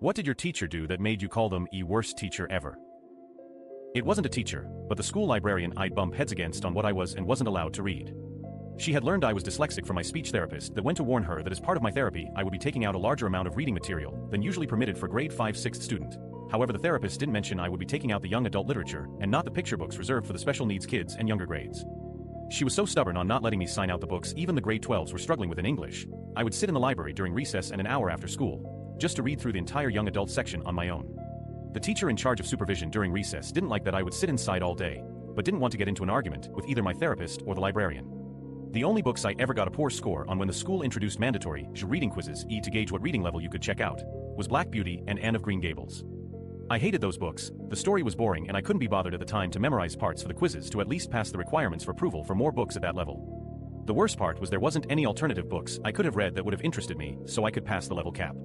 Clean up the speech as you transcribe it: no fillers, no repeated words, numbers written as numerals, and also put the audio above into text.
What did your teacher do that made you call them the worst teacher ever? It wasn't a teacher, but the school librarian I'd bump heads against on what I was and wasn't allowed to read. She had learned I was dyslexic from my speech therapist that went to warn her that as part of my therapy I would be taking out a larger amount of reading material than usually permitted for grade 5/6 student. However, the therapist didn't mention I would be taking out the young adult literature and not the picture books reserved for the special needs kids and younger grades. She was so stubborn on not letting me sign out the books even the grade 12s were struggling with in English. I would sit in the library during recess and an hour after school, just to read through the entire young adult section on my own. The teacher in charge of supervision during recess didn't like that I would sit inside all day, but didn't want to get into an argument with either my therapist or the librarian. The only books I ever got a poor score on when the school introduced mandatory reading quizzes to gauge what reading level you could check out was Black Beauty and Anne of Green Gables. I hated those books, the story was boring and I couldn't be bothered at the time to memorize parts for the quizzes to at least pass the requirements for approval for more books at that level. The worst part was there wasn't any alternative books I could have read that would have interested me so I could pass the level cap.